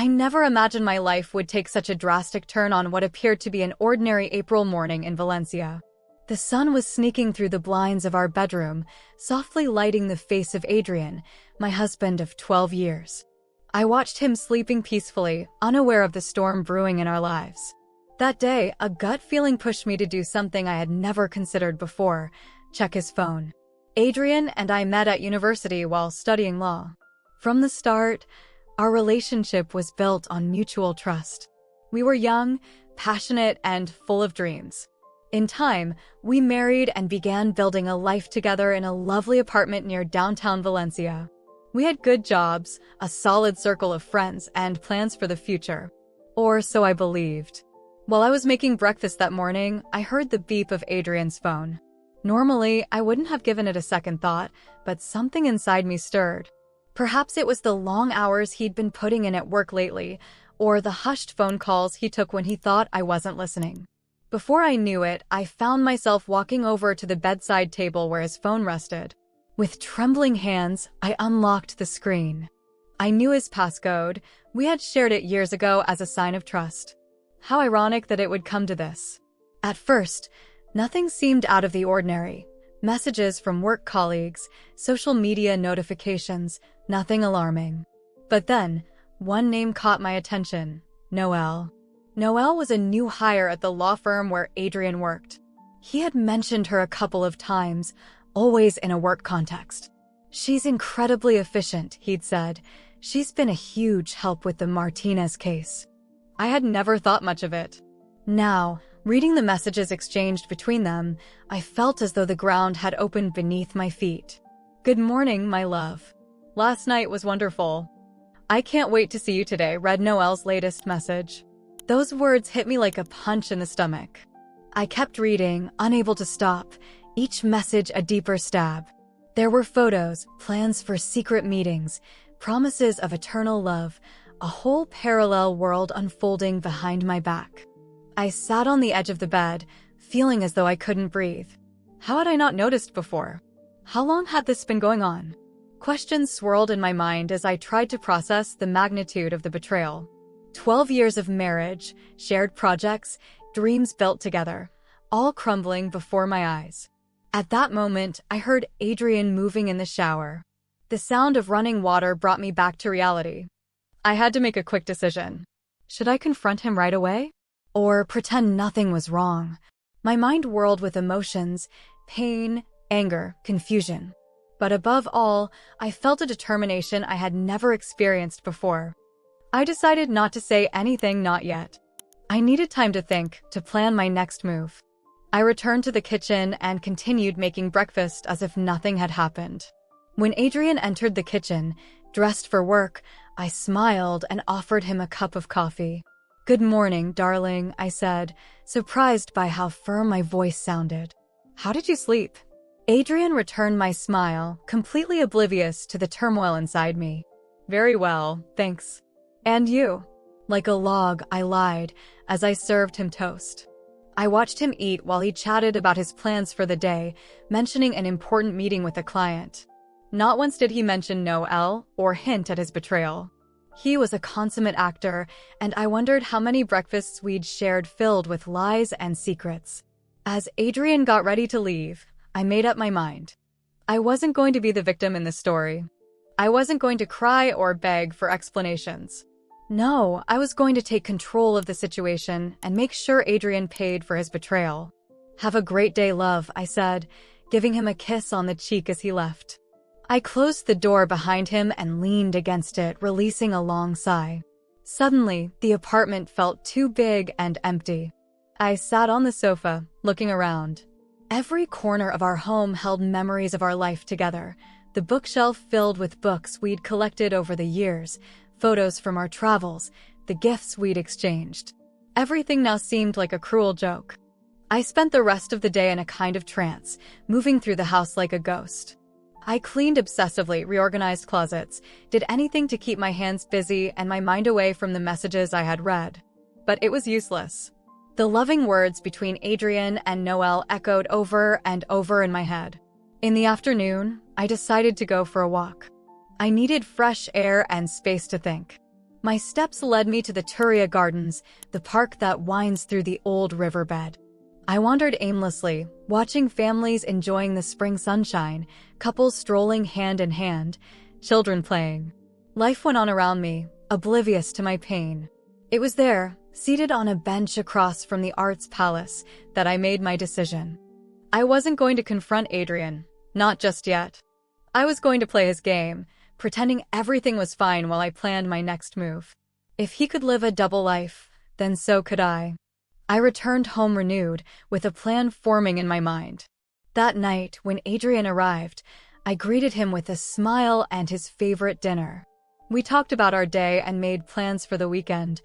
I never imagined my life would take such a drastic turn on what appeared to be an ordinary April morning in Valencia. The sun was sneaking through the blinds of our bedroom, softly lighting the face of Adrian, my husband of 12 years. I watched him sleeping peacefully, unaware of the storm brewing in our lives. That day, a gut feeling pushed me to do something I had never considered before: check his phone. Adrian and I met at university while studying law. From the start, our relationship was built on mutual trust. We were young, passionate, and full of dreams. In time, we married and began building a life together in a lovely apartment near downtown Valencia. We had good jobs, a solid circle of friends, and plans for the future. Or so I believed. While I was making breakfast that morning, I heard the beep of Adrian's phone. Normally, I wouldn't have given it a second thought, but something inside me stirred. Perhaps it was the long hours he'd been putting in at work lately, or the hushed phone calls he took when he thought I wasn't listening. Before I knew it, I found myself walking over to the bedside table where his phone rested. With trembling hands, I unlocked the screen. I knew his passcode. We had shared it years ago as a sign of trust. How ironic that it would come to this. At first, nothing seemed out of the ordinary. Messages from work colleagues, social media notifications, nothing alarming. But then, one name caught my attention: Noelle. Noelle was a new hire at the law firm where Adrian worked. He had mentioned her a couple of times, always in a work context. "She's incredibly efficient," he'd said. "She's been a huge help with the Martinez case." I had never thought much of it. Now, reading the messages exchanged between them, I felt as though the ground had opened beneath my feet. "Good morning, my love. Last night was wonderful. I can't wait to see you today," read Noelle's latest message. Those words hit me like a punch in the stomach. I kept reading, unable to stop, each message a deeper stab. There were photos, plans for secret meetings, promises of eternal love, a whole parallel world unfolding behind my back. I sat on the edge of the bed, feeling as though I couldn't breathe. How had I not noticed before? How long had this been going on? Questions swirled in my mind as I tried to process the magnitude of the betrayal. 12 years of marriage, shared projects, dreams built together, all crumbling before my eyes. At that moment, I heard Adrian moving in the shower. The sound of running water brought me back to reality. I had to make a quick decision. Should I confront him right away? Or pretend nothing was wrong? My mind whirled with emotions: pain, anger, confusion. But above all, I felt a determination I had never experienced before. I decided not to say anything, not yet. I needed time to think, to plan my next move. I returned to the kitchen and continued making breakfast as if nothing had happened. When Adrian entered the kitchen, dressed for work, I smiled and offered him a cup of coffee. "Good morning, darling," I said, surprised by how firm my voice sounded. "How did you sleep?" Adrian returned my smile, completely oblivious to the turmoil inside me. "Very well, thanks. And you?" Like a log, I lied, as I served him toast. I watched him eat while he chatted about his plans for the day, mentioning an important meeting with a client. Not once did he mention Noelle or hint at his betrayal. He was a consummate actor, and I wondered how many breakfasts we'd shared filled with lies and secrets. As Adrian got ready to leave, I made up my mind. I wasn't going to be the victim in this story. I wasn't going to cry or beg for explanations. No, I was going to take control of the situation and make sure Adrian paid for his betrayal. "Have a great day, love," I said, giving him a kiss on the cheek as he left. I closed the door behind him and leaned against it, releasing a long sigh. Suddenly, the apartment felt too big and empty. I sat on the sofa, looking around. Every corner of our home held memories of our life together. The bookshelf filled with books we'd collected over the years, photos from our travels, the gifts we'd exchanged. Everything now seemed like a cruel joke. I spent the rest of the day in a kind of trance, moving through the house like a ghost. I cleaned obsessively, reorganized closets, did anything to keep my hands busy and my mind away from the messages I had read. But it was useless. The loving words between Adrian and Noelle echoed over and over in my head. In the afternoon, I decided to go for a walk. I needed fresh air and space to think. My steps led me to the Turia Gardens, the park that winds through the old riverbed. I wandered aimlessly, watching families enjoying the spring sunshine, couples strolling hand in hand, children playing. Life went on around me, oblivious to my pain. It was there, seated on a bench across from the Arts Palace, that I made my decision. I wasn't going to confront Adrian, not just yet. I was going to play his game, pretending everything was fine while I planned my next move. If he could live a double life, then so could I. I returned home renewed, with a plan forming in my mind. That night, when Adrian arrived, I greeted him with a smile and his favorite dinner. We talked about our day and made plans for the weekend,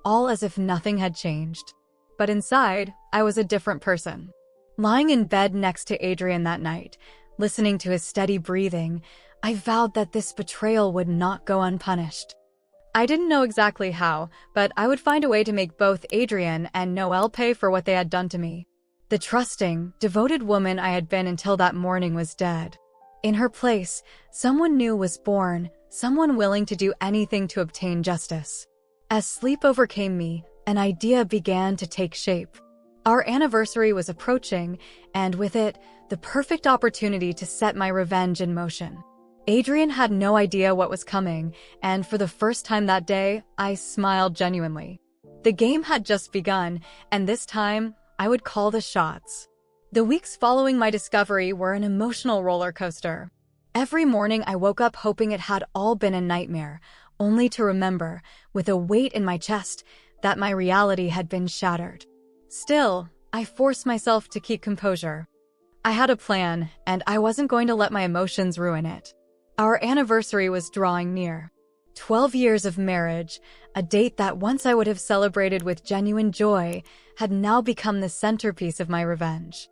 all as if nothing had changed. But inside, I was a different person. Lying in bed next to Adrian that night, listening to his steady breathing, I vowed that this betrayal would not go unpunished. I didn't know exactly how, but I would find a way to make both Adrian and Noelle pay for what they had done to me. The trusting, devoted woman I had been until that morning was dead. In her place, someone new was born, someone willing to do anything to obtain justice. As sleep overcame me, an idea began to take shape. Our anniversary was approaching, and with it, the perfect opportunity to set my revenge in motion. Adrian had no idea what was coming, and for the first time that day, I smiled genuinely. The game had just begun, and this time, I would call the shots. The weeks following my discovery were an emotional roller coaster. Every morning I woke up hoping it had all been a nightmare, only to remember, with a weight in my chest, that my reality had been shattered. Still, I forced myself to keep composure. I had a plan, and I wasn't going to let my emotions ruin it. Our anniversary was drawing near. 12 years of marriage, a date that once I would have celebrated with genuine joy, had now become the centerpiece of my revenge.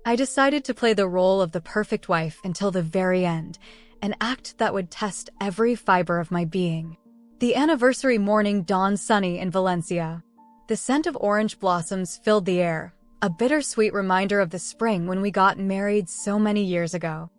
I decided to play the role of the perfect wife until the very end, an act that would test every fiber of my being. The anniversary morning dawned sunny in Valencia. The scent of orange blossoms filled the air, a bittersweet reminder of the spring when we got married so many years ago.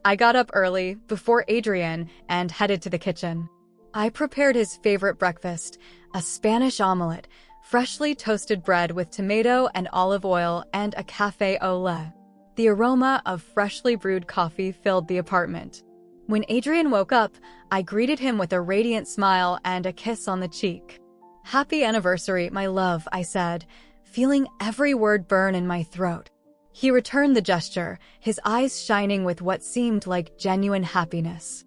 I got up early, before Adrian, and headed to the kitchen. I prepared his favorite breakfast, a Spanish omelet, freshly toasted bread with tomato and olive oil, and a café au lait. The aroma of freshly brewed coffee filled the apartment. When Adrian woke up, I greeted him with a radiant smile and a kiss on the cheek. "Happy anniversary, my love," I said, feeling every word burn in my throat. He returned the gesture, his eyes shining with what seemed like genuine happiness.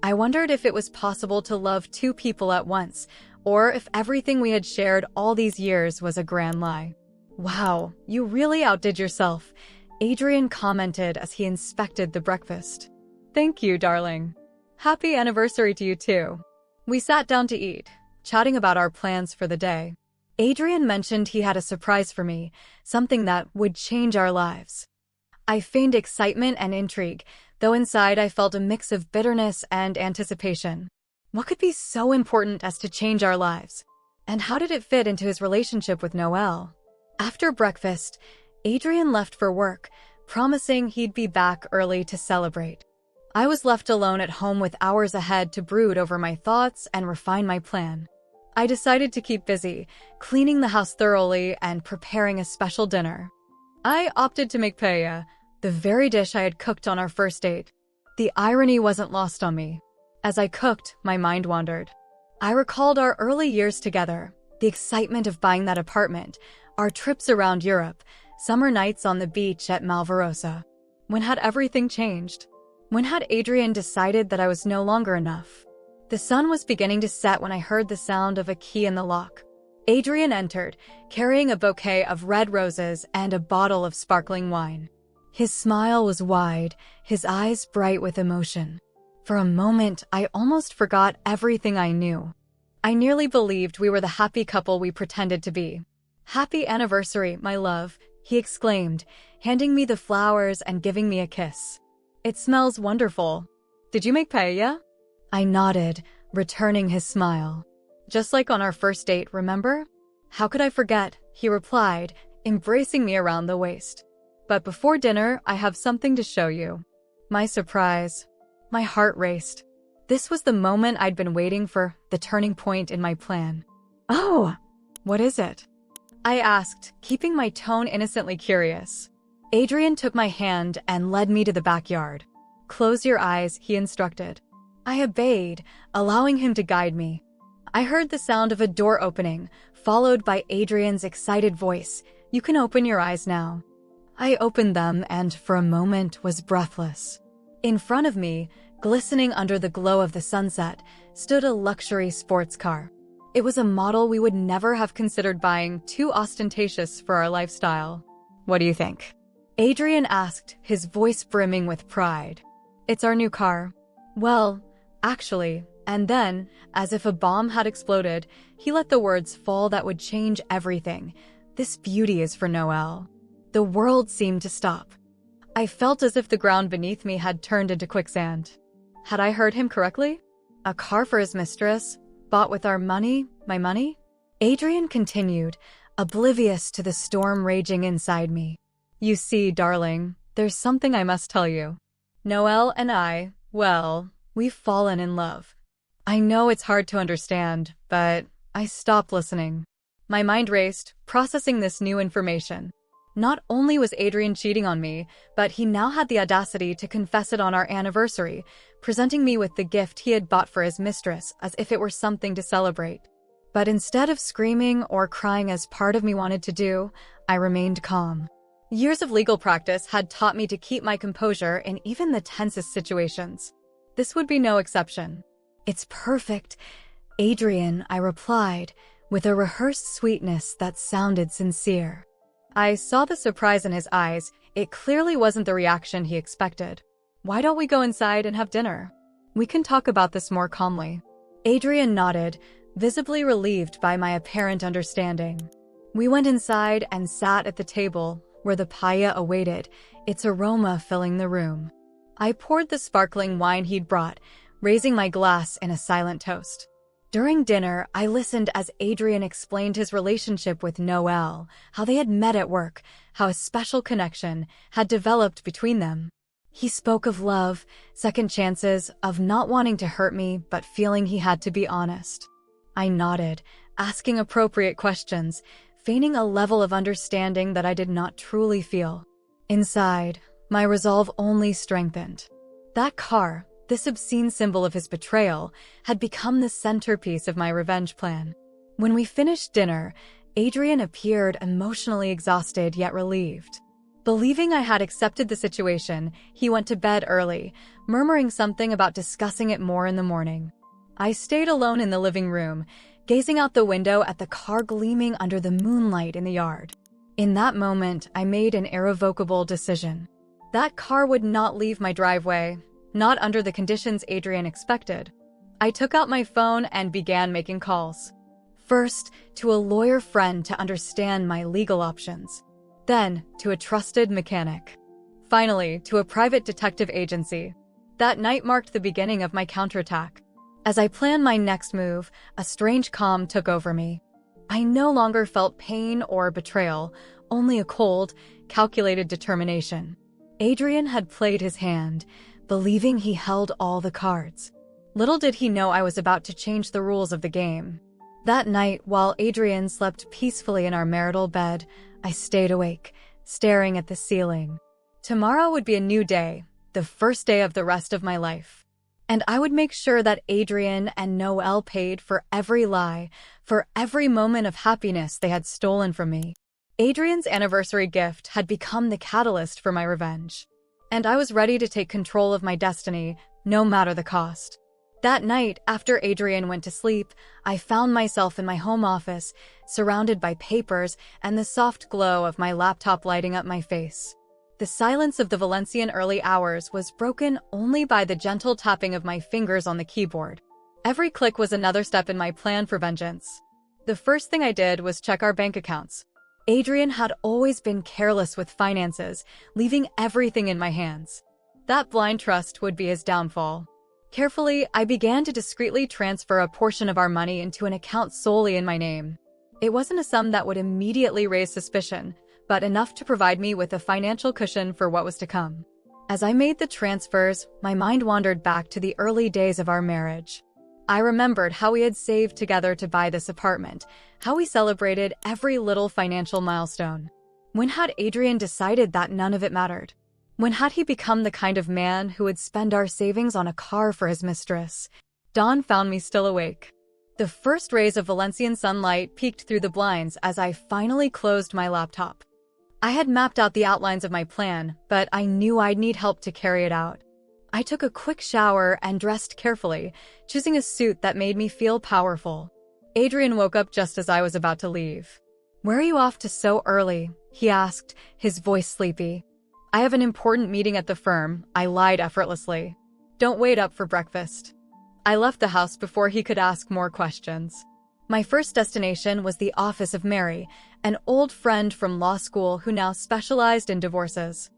I wondered if it was possible to love two people at once, or if everything we had shared all these years was a grand lie. "Wow, you really outdid yourself," Adrian commented as he inspected the breakfast. "Thank you, darling. Happy anniversary to you too." We sat down to eat, chatting about our plans for the day. Adrian mentioned he had a surprise for me, something that would change our lives. I feigned excitement and intrigue, though inside I felt a mix of bitterness and anticipation. What could be so important as to change our lives? And how did it fit into his relationship with Noelle? After breakfast, Adrian left for work, promising he'd be back early to celebrate. I was left alone at home with hours ahead to brood over my thoughts and refine my plan. I decided to keep busy, cleaning the house thoroughly and preparing a special dinner. I opted to make paella, the very dish I had cooked on our first date. The irony wasn't lost on me. As I cooked, my mind wandered. I recalled our early years together, the excitement of buying that apartment, our trips around Europe, summer nights on the beach at Malvarosa. When had everything changed? When had Adrian decided that I was no longer enough? The sun was beginning to set when I heard the sound of a key in the lock. Adrian entered, carrying a bouquet of red roses and a bottle of sparkling wine. His smile was wide, his eyes bright with emotion. For a moment, I almost forgot everything I knew. I nearly believed we were the happy couple we pretended to be. "Happy anniversary, my love," he exclaimed, handing me the flowers and giving me a kiss. "It smells wonderful. Did you make paella?" I nodded, returning his smile. "Just like on our first date, remember?" "How could I forget?" he replied, embracing me around the waist. "But before dinner, I have something to show you." My surprise. My heart raced. This was the moment I'd been waiting for, the turning point in my plan. "Oh, what is it?" I asked, keeping my tone innocently curious. Adrian took my hand and led me to the backyard. "Close your eyes," he instructed. I obeyed, allowing him to guide me. I heard the sound of a door opening, followed by Adrian's excited voice. "You can open your eyes now." I opened them and, for a moment, was breathless. In front of me, glistening under the glow of the sunset, stood a luxury sports car. It was a model we would never have considered buying, too ostentatious for our lifestyle. "What do you think?" Adrian asked, his voice brimming with pride. "It's our new car." "Well, actually," and then, as if a bomb had exploded, he let the words fall that would change everything. "This beauty is for Noelle." The world seemed to stop. I felt as if the ground beneath me had turned into quicksand. Had I heard him correctly? A car for his mistress, bought with our money, my money? Adrian continued, oblivious to the storm raging inside me. "You see, darling, there's something I must tell you. Noelle and I, well, we've fallen in love. I know it's hard to understand, but I stopped listening." My mind raced, processing this new information. Not only was Adrian cheating on me, but he now had the audacity to confess it on our anniversary, presenting me with the gift he had bought for his mistress as if it were something to celebrate. But instead of screaming or crying as part of me wanted to do, I remained calm. Years of legal practice had taught me to keep my composure in even the tensest situations. This would be no exception. "It's perfect, Adrian," I replied, with a rehearsed sweetness that sounded sincere. I saw the surprise in his eyes. It clearly wasn't the reaction he expected. "Why don't we go inside and have dinner? We can talk about this more calmly." Adrian nodded, visibly relieved by my apparent understanding. We went inside and sat at the table, where the paella awaited, its aroma filling the room. I poured the sparkling wine he'd brought, raising my glass in a silent toast. During dinner, I listened as Adrian explained his relationship with Noelle, how they had met at work, how a special connection had developed between them. He spoke of love, second chances, of not wanting to hurt me but feeling he had to be honest. I nodded, asking appropriate questions, feigning a level of understanding that I did not truly feel. Inside, my resolve only strengthened. That car, this obscene symbol of his betrayal, had become the centerpiece of my revenge plan. When we finished dinner, Adrian appeared emotionally exhausted yet relieved. Believing I had accepted the situation, he went to bed early, murmuring something about discussing it more in the morning. I stayed alone in the living room, gazing out the window at the car gleaming under the moonlight in the yard. In that moment, I made an irrevocable decision. That car would not leave my driveway, not under the conditions Adrian expected. I took out my phone and began making calls. First, to a lawyer friend to understand my legal options. Then, to a trusted mechanic. Finally, to a private detective agency. That night marked the beginning of my counterattack. As I planned my next move, a strange calm took over me. I no longer felt pain or betrayal, only a cold, calculated determination. Adrian had played his hand, believing he held all the cards. Little did he know I was about to change the rules of the game. That night, while Adrian slept peacefully in our marital bed, I stayed awake, staring at the ceiling. Tomorrow would be a new day, the first day of the rest of my life. And I would make sure that Adrian and Noelle paid for every lie, for every moment of happiness they had stolen from me. Adrian's anniversary gift had become the catalyst for my revenge. And I was ready to take control of my destiny, no matter the cost. That night, after Adrian went to sleep, I found myself in my home office, surrounded by papers and the soft glow of my laptop lighting up my face. The silence of the Valencian early hours was broken only by the gentle tapping of my fingers on the keyboard. Every click was another step in my plan for vengeance. The first thing I did was check our bank accounts. Adrian had always been careless with finances, leaving everything in my hands. That blind trust would be his downfall. Carefully, I began to discreetly transfer a portion of our money into an account solely in my name. It wasn't a sum that would immediately raise suspicion, but enough to provide me with a financial cushion for what was to come. As I made the transfers, my mind wandered back to the early days of our marriage. I remembered how we had saved together to buy this apartment, how we celebrated every little financial milestone. When had Adrian decided that none of it mattered? When had he become the kind of man who would spend our savings on a car for his mistress? Dawn found me still awake. The first rays of Valencian sunlight peeked through the blinds as I finally closed my laptop. I had mapped out the outlines of my plan, but I knew I'd need help to carry it out. I took a quick shower and dressed carefully, choosing a suit that made me feel powerful. Adrian woke up just as I was about to leave. "Where are you off to so early?" he asked, his voice sleepy. "I have an important meeting at the firm," I lied effortlessly. "Don't wait up for breakfast." I left the house before he could ask more questions. My first destination was the office of Mary, an old friend from law school who now specialized in divorces.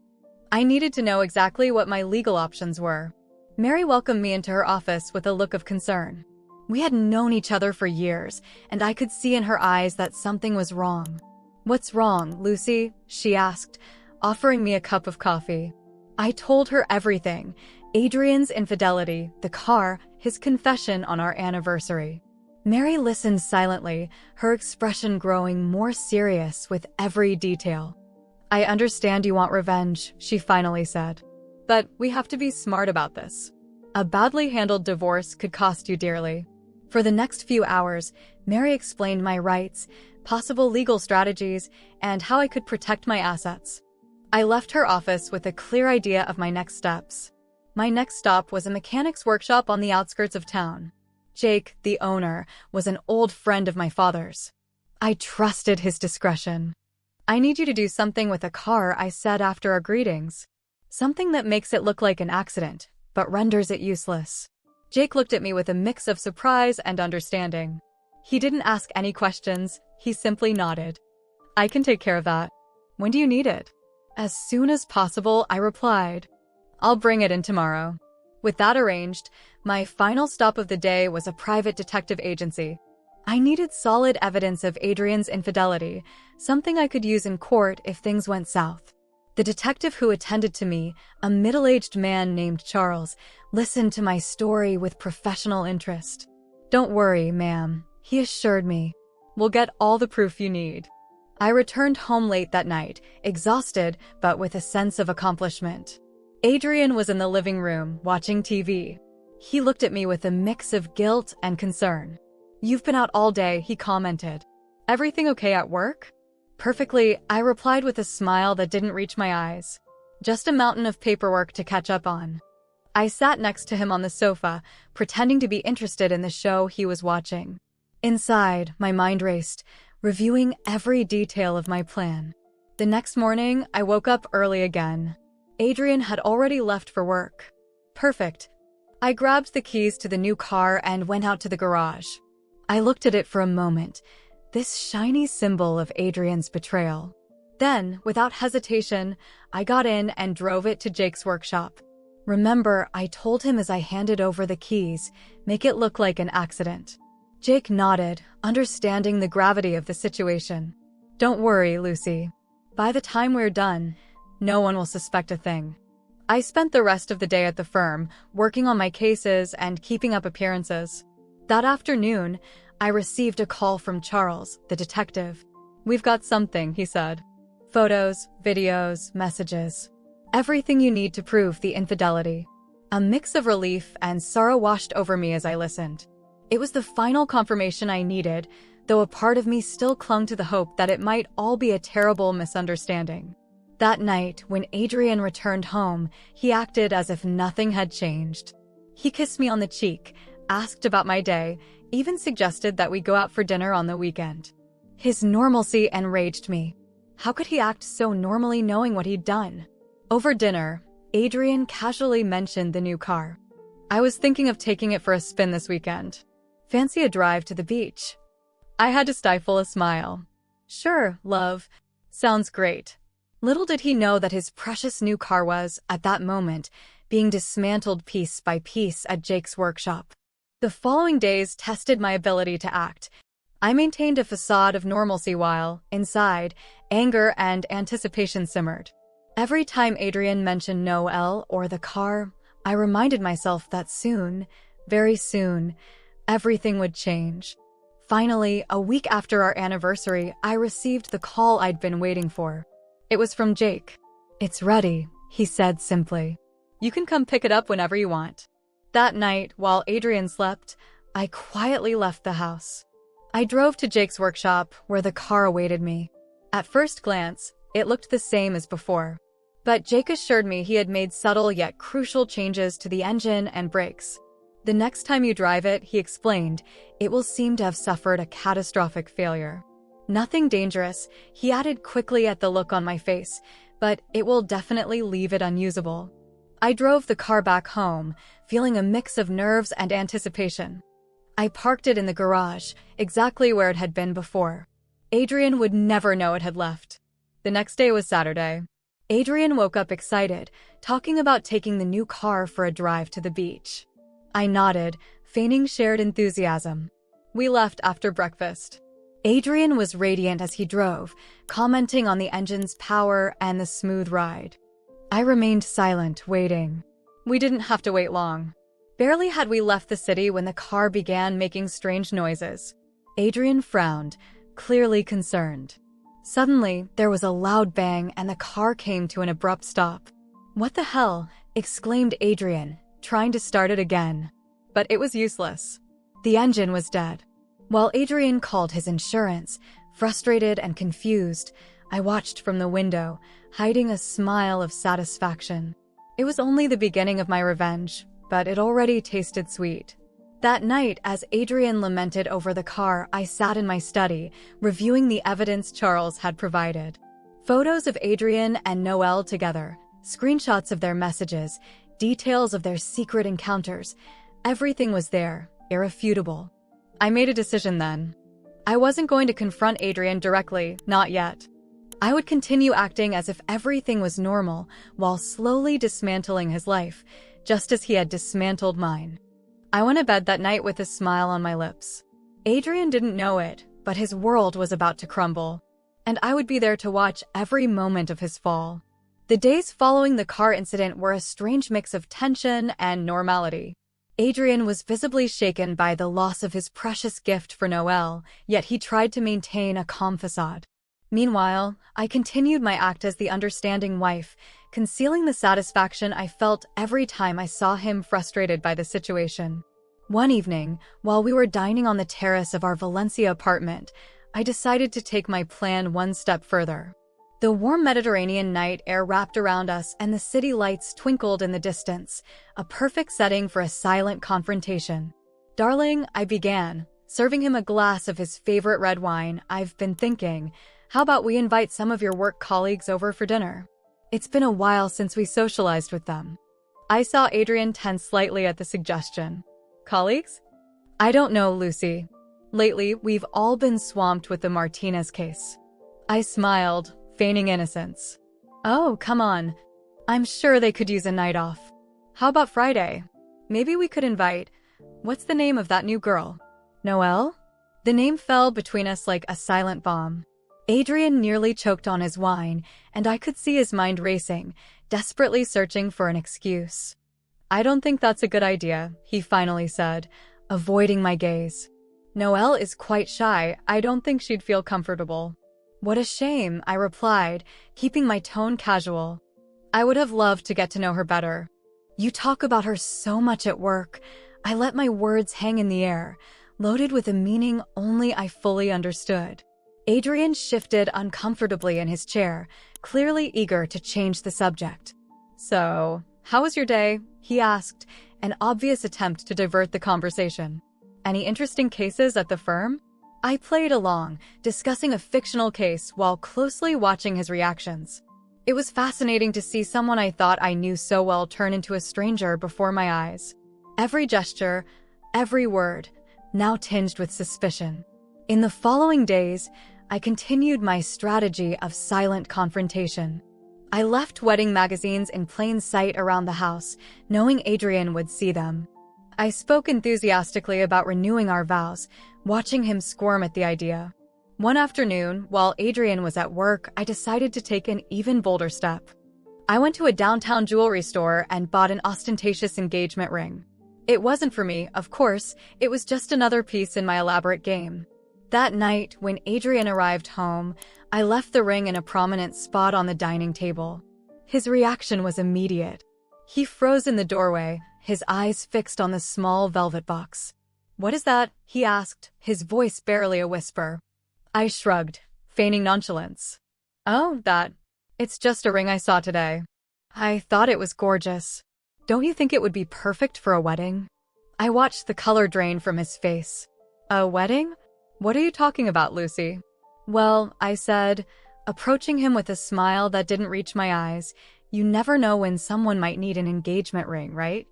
I needed to know exactly what my legal options were. Mary welcomed me into her office with a look of concern. We had known each other for years, and I could see in her eyes that something was wrong. "What's wrong, Lucy?" she asked, offering me a cup of coffee. I told her everything: Adrian's infidelity, the car, his confession on our anniversary. Mary listened silently, her expression growing more serious with every detail. "I understand you want revenge," she finally said. "But we have to be smart about this. A badly handled divorce could cost you dearly." For the next few hours, Mary explained my rights, possible legal strategies, and how I could protect my assets. I left her office with a clear idea of my next steps. My next stop was a mechanic's workshop on the outskirts of town. Jake, the owner, was an old friend of my father's. I trusted his discretion. "I need you to do something with a car," I said after our greetings. "Something that makes it look like an accident, but renders it useless." Jake looked at me with a mix of surprise and understanding. He didn't ask any questions, he simply nodded. "I can take care of that. When do you need it?" "As soon as possible," I replied. "I'll bring it in tomorrow." With that arranged, my final stop of the day was a private detective agency. I needed solid evidence of Adrian's infidelity, something I could use in court if things went south. The detective who attended to me, a middle-aged man named Charles, listened to my story with professional interest. "Don't worry, ma'am," he assured me. "We'll get all the proof you need." I returned home late that night, exhausted but with a sense of accomplishment. Adrian was in the living room, watching TV. He looked at me with a mix of guilt and concern. "You've been out all day," he commented. "Everything okay at work?" "Perfectly," I replied with a smile that didn't reach my eyes. "Just a mountain of paperwork to catch up on." I sat next to him on the sofa, pretending to be interested in the show he was watching. Inside, my mind raced, reviewing every detail of my plan. The next morning, I woke up early again. Adrian had already left for work. Perfect. I grabbed the keys to the new car and went out to the garage. I looked at it for a moment, this shiny symbol of Adrian's betrayal. Then, without hesitation, I got in and drove it to Jake's workshop. "Remember," I told him as I handed over the keys, "make it look like an accident." Jake nodded, understanding the gravity of the situation. "Don't worry, Lucy. By the time we're done, no one will suspect a thing." I spent the rest of the day at the firm, working on my cases and keeping up appearances. That afternoon, I received a call from Charles, the detective. "We've got something," he said. "Photos, videos, messages. Everything you need to prove the infidelity." A mix of relief and sorrow washed over me as I listened. It was the final confirmation I needed, though a part of me still clung to the hope that it might all be a terrible misunderstanding. That night, when Adrian returned home, he acted as if nothing had changed. He kissed me on the cheek, asked about my day, even suggested that we go out for dinner on the weekend. His normalcy enraged me. How could he act so normally knowing what he'd done? Over dinner, Adrian casually mentioned the new car. "I was thinking of taking it for a spin this weekend. Fancy a drive to the beach?" I had to stifle a smile. "Sure, love. Sounds great." Little did he know that his precious new car was, at that moment, being dismantled piece by piece at Jake's workshop. The following days tested my ability to act. I maintained a facade of normalcy while, inside, anger and anticipation simmered. Every time Adrian mentioned Noel or the car, I reminded myself that soon, very soon, everything would change. Finally, a week after our anniversary, I received the call I'd been waiting for. It was from Jake. "It's ready," he said simply. "You can come pick it up whenever you want." That night, while Adrian slept, I quietly left the house. I drove to Jake's workshop, where the car awaited me. At first glance, it looked the same as before. But Jake assured me he had made subtle yet crucial changes to the engine and brakes. "The next time you drive it," he explained, "it will seem to have suffered a catastrophic failure. Nothing dangerous," he added quickly at the look on my face, "but it will definitely leave it unusable." I drove the car back home, feeling a mix of nerves and anticipation. I parked it in the garage, exactly where it had been before. Adrian would never know it had left. The next day was Saturday. Adrian woke up excited, talking about taking the new car for a drive to the beach. I nodded, feigning shared enthusiasm. We left after breakfast. Adrian was radiant as he drove, commenting on the engine's power and the smooth ride. I remained silent, waiting. We didn't have to wait long. Barely had we left the city when the car began making strange noises. Adrian frowned, clearly concerned. Suddenly, there was a loud bang and the car came to an abrupt stop. "What the hell?" exclaimed Adrian, trying to start it again. But it was useless. The engine was dead. While Adrian called his insurance, frustrated and confused, I watched from the window, hiding a smile of satisfaction. It was only the beginning of my revenge, but it already tasted sweet. That night, as Adrian lamented over the car, I sat in my study, reviewing the evidence Charles had provided. Photos of Adrian and Noel together, screenshots of their messages, details of their secret encounters. Everything was there, irrefutable. I made a decision then. I wasn't going to confront Adrian directly, not yet. I would continue acting as if everything was normal, while slowly dismantling his life, just as he had dismantled mine. I went to bed that night with a smile on my lips. Adrian didn't know it, but his world was about to crumble, and I would be there to watch every moment of his fall. The days following the car incident were a strange mix of tension and normality. Adrian was visibly shaken by the loss of his precious gift for Noel, yet he tried to maintain a calm facade. Meanwhile, I continued my act as the understanding wife, concealing the satisfaction I felt every time I saw him frustrated by the situation. One evening, while we were dining on the terrace of our Valencia apartment, I decided to take my plan one step further. The warm Mediterranean night air wrapped around us and the city lights twinkled in the distance, a perfect setting for a silent confrontation. "Darling," I began, serving him a glass of his favorite red wine, "I've been thinking, how about we invite some of your work colleagues over for dinner? It's been a while since we socialized with them." I saw Adrian tense slightly at the suggestion. "Colleagues?" "I don't know, Lucy. Lately, we've all been swamped with the Martinez case." I smiled, feigning innocence. "Oh, come on. I'm sure they could use a night off. How about Friday? Maybe we could invite... What's the name of that new girl? Noel?" The name fell between us like a silent bomb. Adrian nearly choked on his wine, and I could see his mind racing, desperately searching for an excuse. "I don't think that's a good idea," he finally said, avoiding my gaze. "Noelle is quite shy. I don't think she'd feel comfortable." "What a shame," I replied, keeping my tone casual. "I would have loved to get to know her better. You talk about her so much at work." I let my words hang in the air, loaded with a meaning only I fully understood. Adrian shifted uncomfortably in his chair, clearly eager to change the subject. "So, how was your day?" he asked, an obvious attempt to divert the conversation. "Any interesting cases at the firm?" I played along, discussing a fictional case while closely watching his reactions. It was fascinating to see someone I thought I knew so well turn into a stranger before my eyes. Every gesture, every word, now tinged with suspicion. In the following days, I continued my strategy of silent confrontation. I left wedding magazines in plain sight around the house, knowing Adrian would see them. I spoke enthusiastically about renewing our vows, watching him squirm at the idea. One afternoon, while Adrian was at work, I decided to take an even bolder step. I went to a downtown jewelry store and bought an ostentatious engagement ring. It wasn't for me, of course, it was just another piece in my elaborate game. That night, when Adrian arrived home, I left the ring in a prominent spot on the dining table. His reaction was immediate. He froze in the doorway, his eyes fixed on the small velvet box. "What is that?" he asked, his voice barely a whisper. I shrugged, feigning nonchalance. "Oh, that. It's just a ring I saw today. I thought it was gorgeous. Don't you think it would be perfect for a wedding?" I watched the color drain from his face. "A wedding? What are you talking about, Lucy?" "Well," I said, approaching him with a smile that didn't reach my eyes, "you never know when someone might need an engagement ring, right?"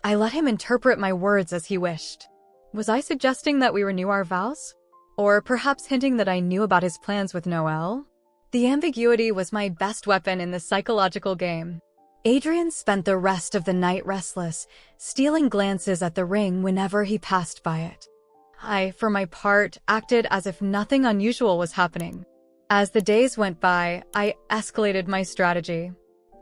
I let him interpret my words as he wished. Was I suggesting that we renew our vows? Or perhaps hinting that I knew about his plans with Noelle? The ambiguity was my best weapon in this psychological game. Adrian spent the rest of the night restless, stealing glances at the ring whenever he passed by it. I, for my part, acted as if nothing unusual was happening. As the days went by, I escalated my strategy.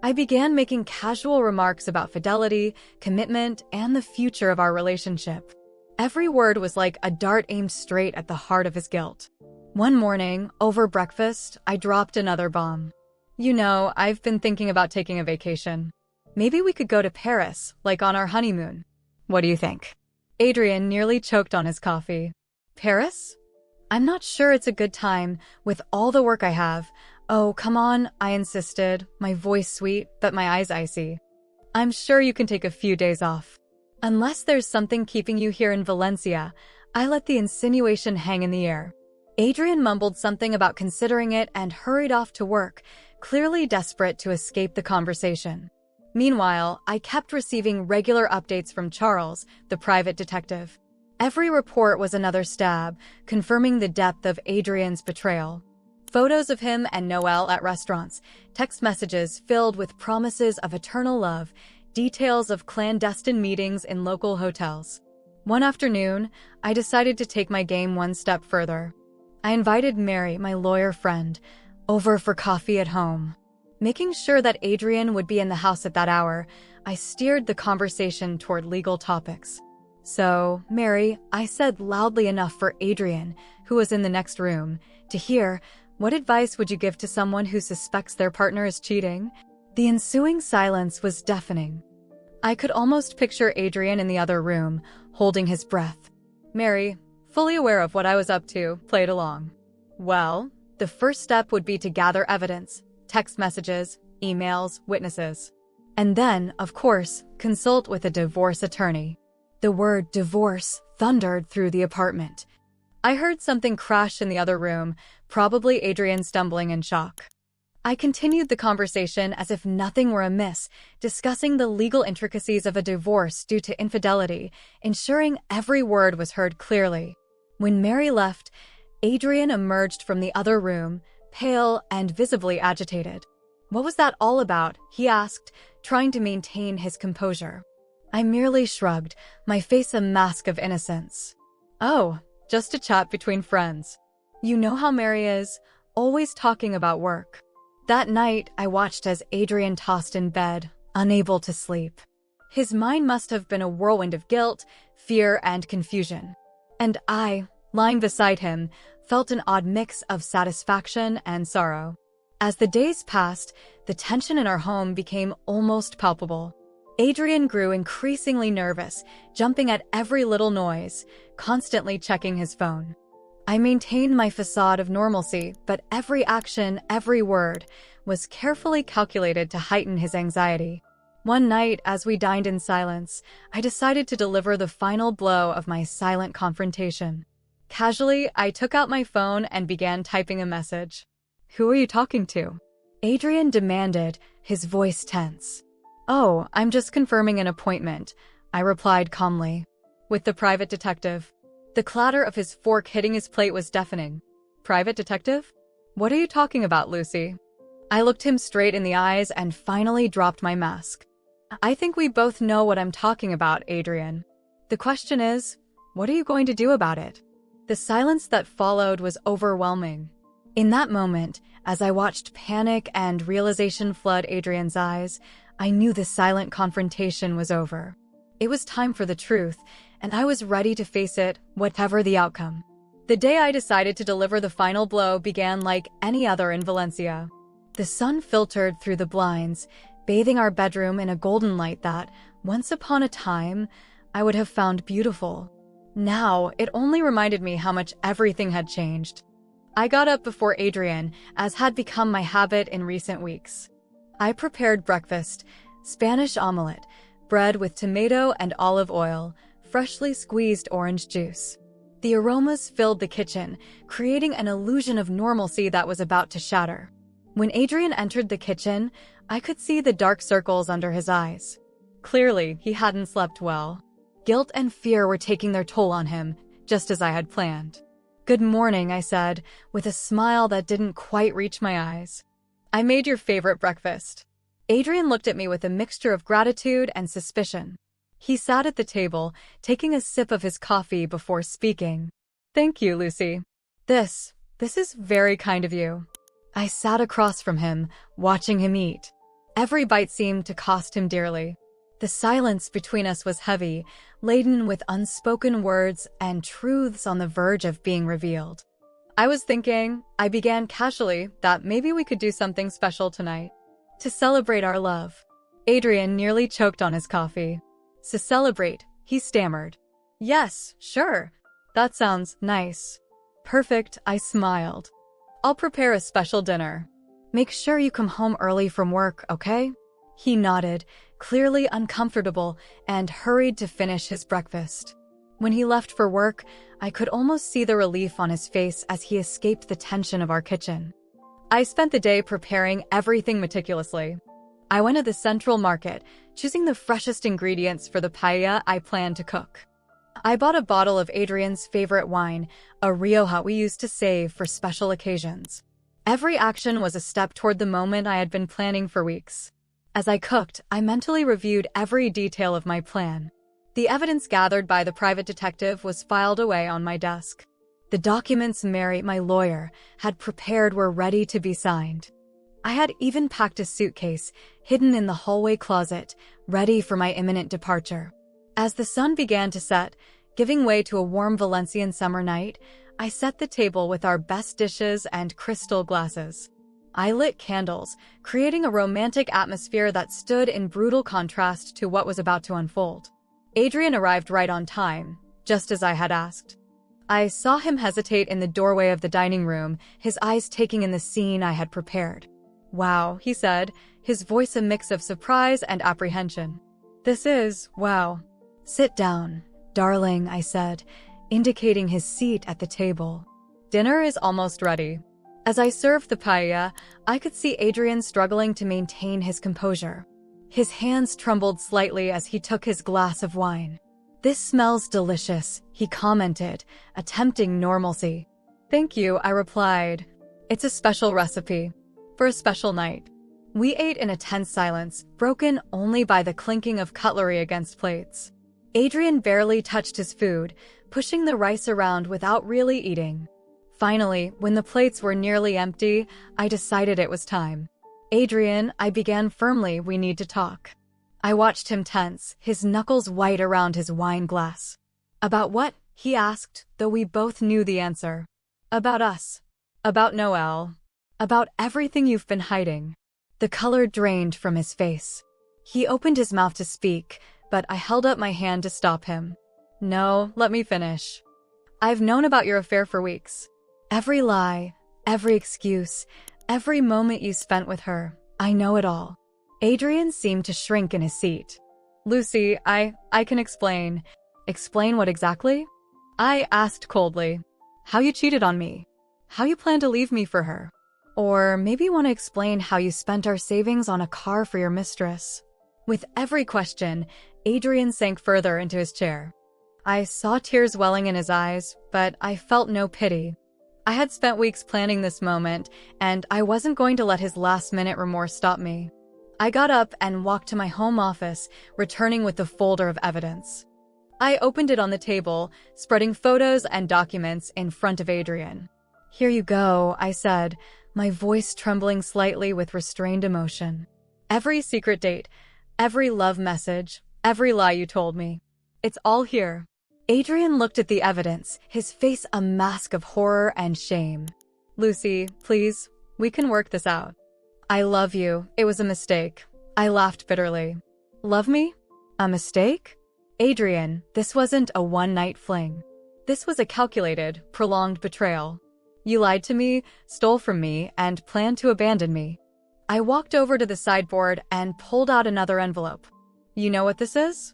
I began making casual remarks about fidelity, commitment, and the future of our relationship. Every word was like a dart aimed straight at the heart of his guilt. One morning, over breakfast, I dropped another bomb. "You know, I've been thinking about taking a vacation. Maybe we could go to Paris, like on our honeymoon. What do you think?" Adrian nearly choked on his coffee. "Paris? I'm not sure it's a good time, with all the work I have." "Oh, come on," I insisted, my voice sweet, but my eyes icy. "I'm sure you can take a few days off. Unless there's something keeping you here in Valencia." I let the insinuation hang in the air. Adrian mumbled something about considering it and hurried off to work, clearly desperate to escape the conversation. Meanwhile, I kept receiving regular updates from Charles, the private detective. Every report was another stab, confirming the depth of Adrian's betrayal. Photos of him and Noelle at restaurants, text messages filled with promises of eternal love, details of clandestine meetings in local hotels. One afternoon, I decided to take my game one step further. I invited Mary, my lawyer friend, over for coffee at home. Making sure that Adrian would be in the house at that hour, I steered the conversation toward legal topics. "So, Mary," I said loudly enough for Adrian, who was in the next room, to hear, "what advice would you give to someone who suspects their partner is cheating?" The ensuing silence was deafening. I could almost picture Adrian in the other room, holding his breath. Mary, fully aware of what I was up to, played along. "Well, the first step would be to gather evidence, text messages, emails, witnesses. And then, of course, consult with a divorce attorney." The word divorce thundered through the apartment. I heard something crash in the other room, probably Adrian stumbling in shock. I continued the conversation as if nothing were amiss, discussing the legal intricacies of a divorce due to infidelity, ensuring every word was heard clearly. When Mary left, Adrian emerged from the other room, pale and visibly agitated. "What was that all about?" he asked, trying to maintain his composure. I merely shrugged, my face a mask of innocence. "Oh, just a chat between friends. You know how Mary is, always talking about work." That night, I watched as Adrian tossed in bed, unable to sleep. His mind must have been a whirlwind of guilt, fear, and confusion. And I, lying beside him, felt an odd mix of satisfaction and sorrow. As the days passed, the tension in our home became almost palpable. Adrian grew increasingly nervous, jumping at every little noise, constantly checking his phone. I maintained my facade of normalcy, but every action, every word, was carefully calculated to heighten his anxiety. One night, as we dined in silence, I decided to deliver the final blow of my silent confrontation. Casually, I took out my phone and began typing a message. "Who are you talking to?" Adrian demanded, his voice tense. "Oh, I'm just confirming an appointment," I replied calmly. "With the private detective." The clatter of his fork hitting his plate was deafening. "Private detective? What are you talking about, Lucy?" I looked him straight in the eyes and finally dropped my mask. "I think we both know what I'm talking about, Adrian. The question is, what are you going to do about it?" The silence that followed was overwhelming. In that moment, As I watched panic and realization flood Adrian's eyes, I knew the silent confrontation was over. It was time for the truth, and I was ready to face it, whatever the outcome. The day I decided to deliver the final blow began like any other in Valencia. The sun filtered through the blinds, bathing our bedroom in a golden light that, once upon a time, I would have found beautiful. Now, it only reminded me how much everything had changed. I got up before Adrian, as had become my habit in recent weeks. I prepared breakfast, Spanish omelette, bread with tomato and olive oil, freshly squeezed orange juice. The aromas filled the kitchen, creating an illusion of normalcy that was about to shatter. When Adrian entered the kitchen, I could see the dark circles under his eyes. Clearly, he hadn't slept well. Guilt and fear were taking their toll on him, just as I had planned. "Good morning," I said, with a smile that didn't quite reach my eyes. "I made your favorite breakfast." Adrian looked at me with a mixture of gratitude and suspicion. He sat at the table, taking a sip of his coffee before speaking. "Thank you, Lucy. This is very kind of you." I sat across from him, watching him eat. Every bite seemed to cost him dearly. The silence between us was heavy, laden with unspoken words and truths on the verge of being revealed. I began casually, that maybe we could do something special tonight. To celebrate our love. Adrian nearly choked on his coffee. "To celebrate," he stammered. "Yes, sure. That sounds nice." "Perfect," I smiled. "I'll prepare a special dinner. Make sure you come home early from work, okay?" He nodded, clearly uncomfortable, and hurried to finish his breakfast. When he left for work, I could almost see the relief on his face as he escaped the tension of our kitchen. I spent the day preparing everything meticulously. I went to the central market, choosing the freshest ingredients for the paella I planned to cook. I bought a bottle of Adrian's favorite wine, a Rioja we used to save for special occasions. Every action was a step toward the moment I had been planning for weeks. As I cooked, I mentally reviewed every detail of my plan. The evidence gathered by the private detective was filed away on my desk. The documents Mary, my lawyer, had prepared were ready to be signed. I had even packed a suitcase, hidden in the hallway closet, ready for my imminent departure. As the sun began to set, giving way to a warm Valencian summer night, I set the table with our best dishes and crystal glasses. I lit candles, creating a romantic atmosphere that stood in brutal contrast to what was about to unfold. Adrian arrived right on time, just as I had asked. I saw him hesitate in the doorway of the dining room, his eyes taking in the scene I had prepared. "Wow," he said, his voice a mix of surprise and apprehension. Wow. "Sit down, darling," I said, indicating his seat at the table. "Dinner is almost ready." As I served the paella, I could see Adrian struggling to maintain his composure. His hands trembled slightly as he took his glass of wine. "This smells delicious," he commented, attempting normalcy. "Thank you," I replied. "It's a special recipe. For a special night." We ate in a tense silence, broken only by the clinking of cutlery against plates. Adrian barely touched his food, pushing the rice around without really eating. Finally, when the plates were nearly empty, I decided it was time. "Adrian," I began firmly, "we need to talk." I watched him tense, his knuckles white around his wine glass. "About what?" he asked, though we both knew the answer. "About us. About Noel. About everything you've been hiding." The color drained from his face. He opened his mouth to speak, but I held up my hand to stop him. "No, let me finish. I've known about your affair for weeks. Every lie, every excuse, every moment you spent with her. I know it all." Adrian seemed to shrink in his seat. "Lucy, I can explain." "Explain what exactly?" I asked coldly. "How you cheated on me. How you plan to leave me for her. Or maybe you want to explain how you spent our savings on a car for your mistress." With every question, Adrian sank further into his chair. I saw tears welling in his eyes, but I felt no pity. I had spent weeks planning this moment, and I wasn't going to let his last-minute remorse stop me. I got up and walked to my home office, returning with the folder of evidence. I opened it on the table, spreading photos and documents in front of Adrian. "Here you go," I said, my voice trembling slightly with restrained emotion. Every secret date, every love message, every lie you told me. It's all here. Adrian looked at the evidence, his face a mask of horror and shame. Lucy, please, we can work this out. I love you. It was a mistake. I laughed bitterly. Love me? A mistake? Adrian, this wasn't a one-night fling. This was a calculated, prolonged betrayal. You lied to me, stole from me, and planned to abandon me. I walked over to the sideboard and pulled out another envelope. You know what this is?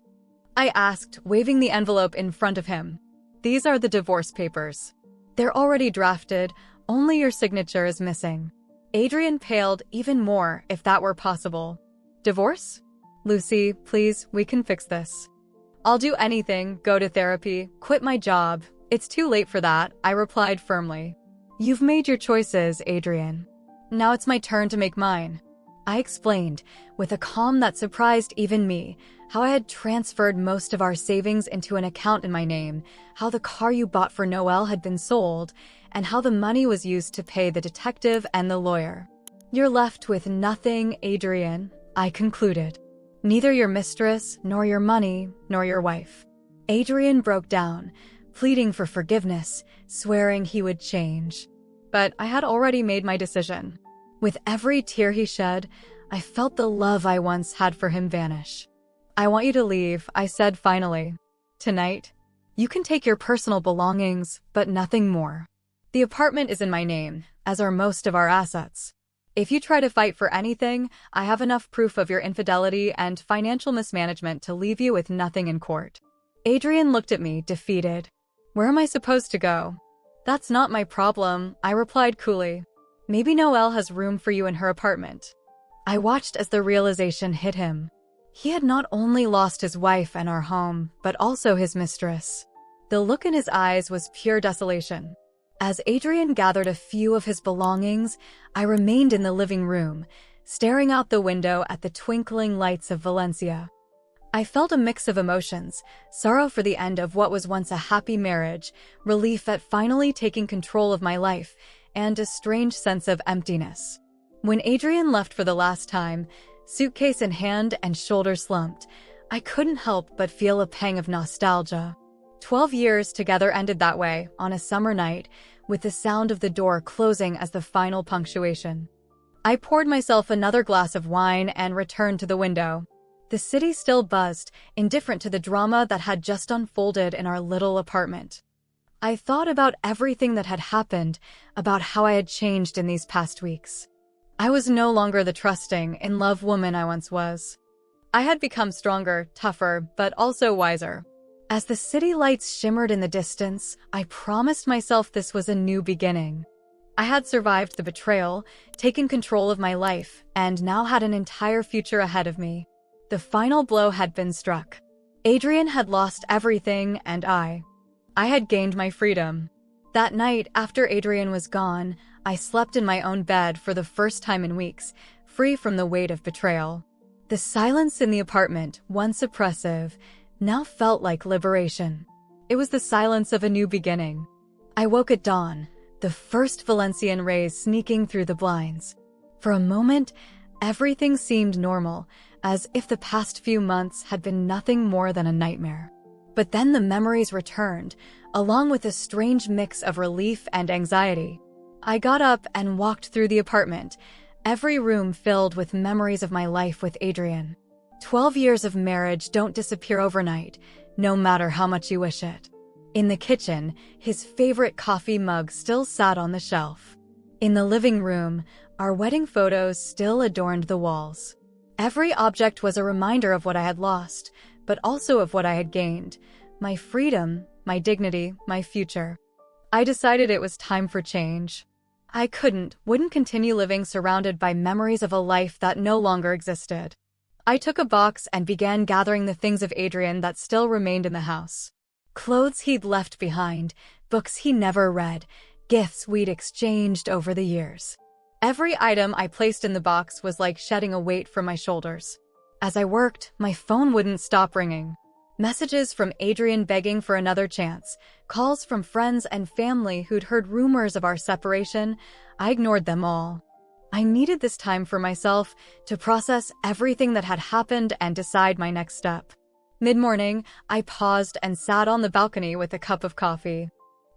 I asked, waving the envelope in front of him. These are the divorce papers. They're already drafted, only your signature is missing. Adrian paled even more if that were possible. Divorce? Lucy, please, we can fix this. I'll do anything, go to therapy, quit my job. It's too late for that, I replied firmly. You've made your choices, Adrian. Now it's my turn to make mine. I explained, with a calm that surprised even me, how I had transferred most of our savings into an account in my name, how the car you bought for Noel had been sold, and how the money was used to pay the detective and the lawyer. You're left with nothing, Adrian, I concluded. Neither your mistress, nor your money, nor your wife. Adrian broke down, pleading for forgiveness, swearing he would change. But I had already made my decision. With every tear he shed, I felt the love I once had for him vanish. I want you to leave, I said finally. Tonight, you can take your personal belongings, but nothing more. The apartment is in my name, as are most of our assets. If you try to fight for anything, I have enough proof of your infidelity and financial mismanagement to leave you with nothing in court. Adrian looked at me, defeated. Where am I supposed to go? That's not my problem, I replied coolly. Maybe Noelle has room for you in her apartment. I watched as the realization hit him. He had not only lost his wife and our home, but also his mistress. The look in his eyes was pure desolation. As Adrian gathered a few of his belongings, I remained in the living room, staring out the window at the twinkling lights of Valencia. I felt a mix of emotions, sorrow for the end of what was once a happy marriage, relief at finally taking control of my life, and a strange sense of emptiness. When Adrian left for the last time, suitcase in hand and shoulders slumped, I couldn't help but feel a pang of nostalgia. 12 years together ended that way, on a summer night, with the sound of the door closing as the final punctuation. I poured myself another glass of wine and returned to the window. The city still buzzed, indifferent to the drama that had just unfolded in our little apartment. I thought about everything that had happened, about how I had changed in these past weeks. I was no longer the trusting, in-love woman I once was. I had become stronger, tougher, but also wiser. As the city lights shimmered in the distance, I promised myself this was a new beginning. I had survived the betrayal, taken control of my life, and now had an entire future ahead of me. The final blow had been struck. Adrian had lost everything, and I had gained my freedom. That night, after Adrian was gone, I slept in my own bed for the first time in weeks, free from the weight of betrayal. The silence in the apartment, once oppressive, now felt like liberation. It was the silence of a new beginning. I woke at dawn, the first Valencian rays sneaking through the blinds. For a moment, everything seemed normal, as if the past few months had been nothing more than a nightmare. But then the memories returned, along with a strange mix of relief and anxiety. I got up and walked through the apartment, every room filled with memories of my life with Adrian. 12 years of marriage don't disappear overnight, no matter how much you wish it. In the kitchen, his favorite coffee mug still sat on the shelf. In the living room, our wedding photos still adorned the walls. Every object was a reminder of what I had lost, but also of what I had gained. My freedom, my dignity, my future. I decided it was time for change. I wouldn't continue living surrounded by memories of a life that no longer existed. I took a box and began gathering the things of Adrian that still remained in the house. Clothes he'd left behind, books he never read, gifts we'd exchanged over the years. Every item I placed in the box was like shedding a weight from my shoulders. As I worked, my phone wouldn't stop ringing. Messages from Adrian begging for another chance, calls from friends and family who'd heard rumors of our separation. I ignored them all. I needed this time for myself to process everything that had happened and decide my next step. Mid-morning, I paused and sat on the balcony with a cup of coffee.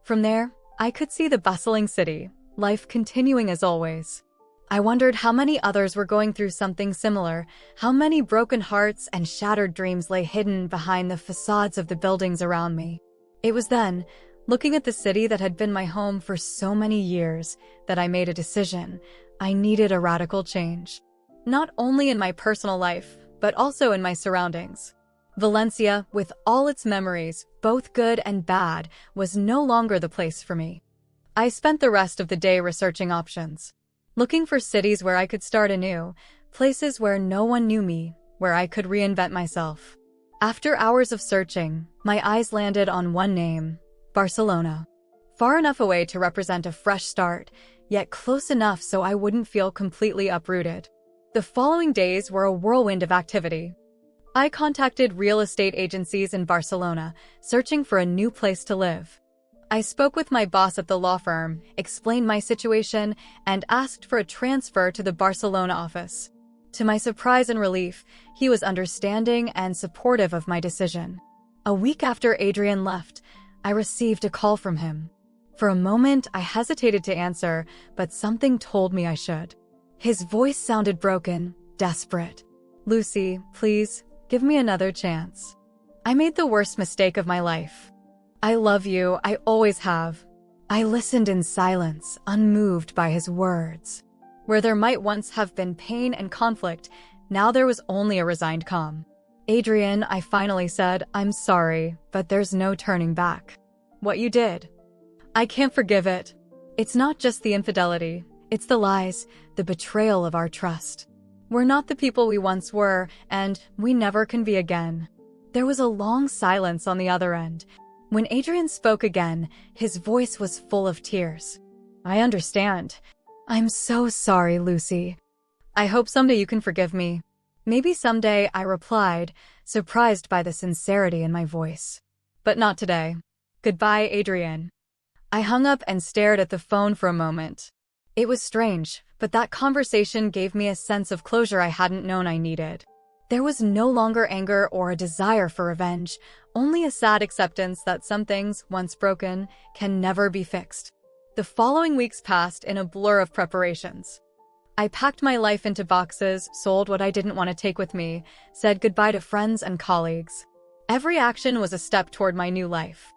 From there, I could see the bustling city, life continuing as always. I wondered how many others were going through something similar, how many broken hearts and shattered dreams lay hidden behind the facades of the buildings around me. It was then, looking at the city that had been my home for so many years, that I made a decision. I needed a radical change. Not only in my personal life, but also in my surroundings. Valencia, with all its memories, both good and bad, was no longer the place for me. I spent the rest of the day researching options. Looking for cities where I could start anew, places where no one knew me, where I could reinvent myself. After hours of searching, my eyes landed on one name, Barcelona. Far enough away to represent a fresh start, yet close enough so I wouldn't feel completely uprooted. The following days were a whirlwind of activity. I contacted real estate agencies in Barcelona, searching for a new place to live. I spoke with my boss at the law firm, explained my situation, and asked for a transfer to the Barcelona office. To my surprise and relief, he was understanding and supportive of my decision. A week after Adrian left, I received a call from him. For a moment, I hesitated to answer, but something told me I should. His voice sounded broken, desperate. "Lucy, please, give me another chance. I made the worst mistake of my life. I love you, I always have." I listened in silence, unmoved by his words. Where there might once have been pain and conflict, now there was only a resigned calm. "Adrian," I finally said, "I'm sorry, but there's no turning back. What you did, I can't forgive it. It's not just the infidelity, it's the lies, the betrayal of our trust. We're not the people we once were, and we never can be again." There was a long silence on the other end. When Adrian spoke again, his voice was full of tears. "I understand. I'm so sorry, Lucy. I hope someday you can forgive me." "Maybe someday," I replied, surprised by the sincerity in my voice. "But not today. Goodbye, Adrian." I hung up and stared at the phone for a moment. It was strange, but that conversation gave me a sense of closure I hadn't known I needed. There was no longer anger or a desire for revenge, only a sad acceptance that some things, once broken, can never be fixed. The following weeks passed in a blur of preparations. I packed my life into boxes, sold what I didn't want to take with me, said goodbye to friends and colleagues. Every action was a step toward my new life.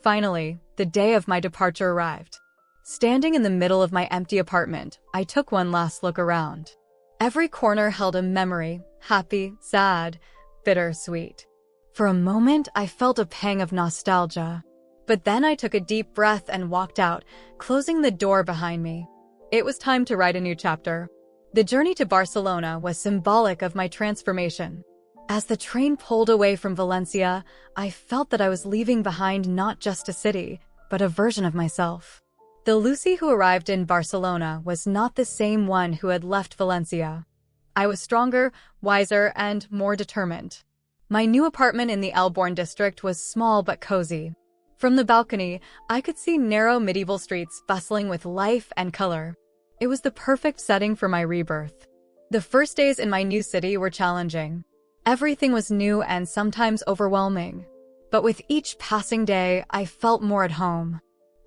Finally, the day of my departure arrived. Standing in the middle of my empty apartment, I took one last look around. Every corner held a memory, happy, sad, bittersweet. For a moment, I felt a pang of nostalgia. But then I took a deep breath and walked out, closing the door behind me. It was time to write a new chapter. The journey to Barcelona was symbolic of my transformation. As the train pulled away from Valencia, I felt that I was leaving behind not just a city, but a version of myself. The Lucy who arrived in Barcelona was not the same one who had left Valencia. I was stronger, wiser, and more determined. My new apartment in the Elborn district was small but cozy. From the balcony, I could see narrow medieval streets bustling with life and color. It was the perfect setting for my rebirth. The first days in my new city were challenging. Everything was new and sometimes overwhelming. But with each passing day, I felt more at home.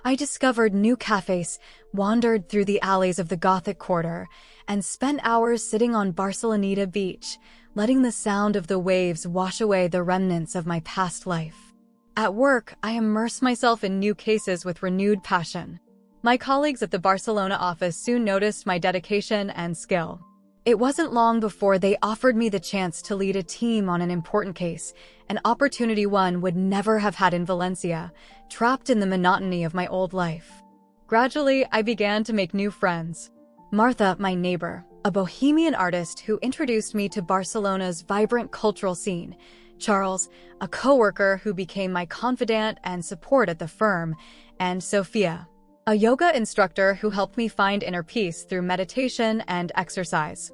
I discovered new cafes, wandered through the alleys of the Gothic Quarter, and spent hours sitting on Barceloneta Beach, letting the sound of the waves wash away the remnants of my past life. At work, I immersed myself in new cases with renewed passion. My colleagues at the Barcelona office soon noticed my dedication and skill. It wasn't long before they offered me the chance to lead a team on an important case, an opportunity one would never have had in Valencia, trapped in the monotony of my old life. Gradually, I began to make new friends. Martha, my neighbor, a bohemian artist who introduced me to Barcelona's vibrant cultural scene. Charles, a coworker who became my confidant and support at the firm. And Sophia, a yoga instructor who helped me find inner peace through meditation and exercise.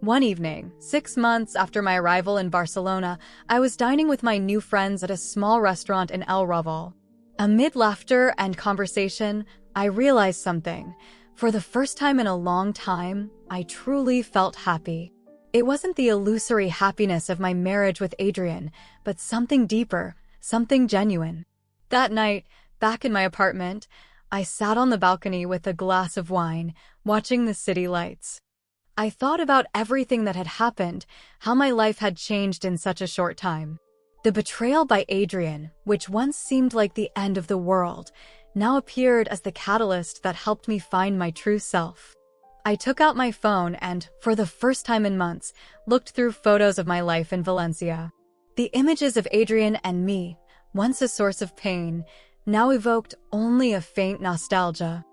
One evening, 6 months after my arrival in Barcelona, I was dining with my new friends at a small restaurant in El Raval. Amid laughter and conversation, I realized something. For the first time in a long time, I truly felt happy. It wasn't the illusory happiness of my marriage with Adrian, but something deeper, something genuine. That night, back in my apartment, I sat on the balcony with a glass of wine, watching the city lights. I thought about everything that had happened, how my life had changed in such a short time. The betrayal by Adrian, which once seemed like the end of the world, now appeared as the catalyst that helped me find my true self. I took out my phone and, for the first time in months, looked through photos of my life in Valencia. The images of Adrian and me, once a source of pain, now evoked only a faint nostalgia.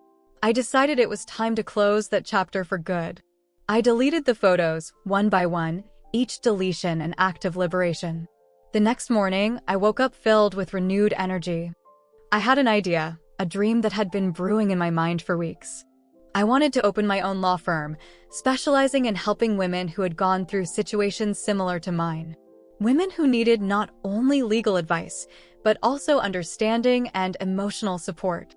I decided it was time to close that chapter for good. I deleted the photos, one by one, each deletion an act of liberation. The next morning, I woke up filled with renewed energy. I had an idea, a dream that had been brewing in my mind for weeks. I wanted to open my own law firm, specializing in helping women who had gone through situations similar to mine. Women who needed not only legal advice, but also understanding and emotional support.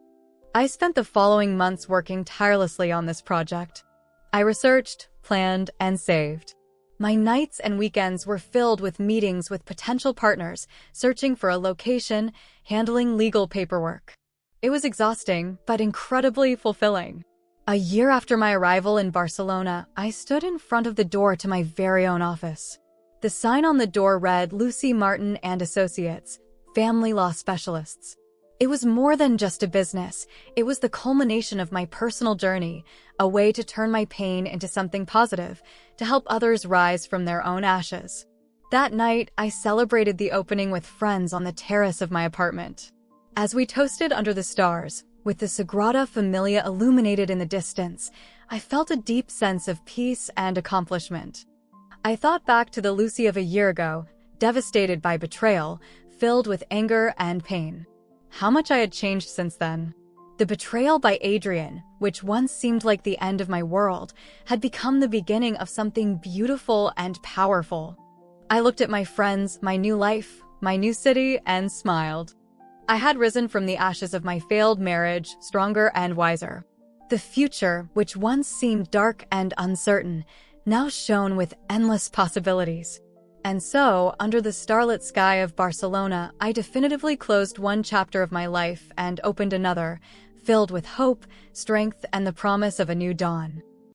I spent the following months working tirelessly on this project. I researched, planned, and saved. My nights and weekends were filled with meetings with potential partners, searching for a location, handling legal paperwork. It was exhausting, but incredibly fulfilling. A year after my arrival in Barcelona, I stood in front of the door to my very own office. The sign on the door read Lucy Martin and Associates, Family Law Specialists. It was more than just a business. It was the culmination of my personal journey, a way to turn my pain into something positive, to help others rise from their own ashes. That night, I celebrated the opening with friends on the terrace of my apartment. As we toasted under the stars, with the Sagrada Familia illuminated in the distance, I felt a deep sense of peace and accomplishment. I thought back to the Lucy of a year ago, devastated by betrayal, filled with anger and pain. How much I had changed since then. The betrayal by Adrian, which once seemed like the end of my world, had become the beginning of something beautiful and powerful. I looked at my friends, my new life, my new city, and smiled. I had risen from the ashes of my failed marriage, stronger and wiser. The future, which once seemed dark and uncertain, now shone with endless possibilities. And so, under the starlit sky of Barcelona, I definitively closed one chapter of my life and opened another, filled with hope, strength, and the promise of a new dawn.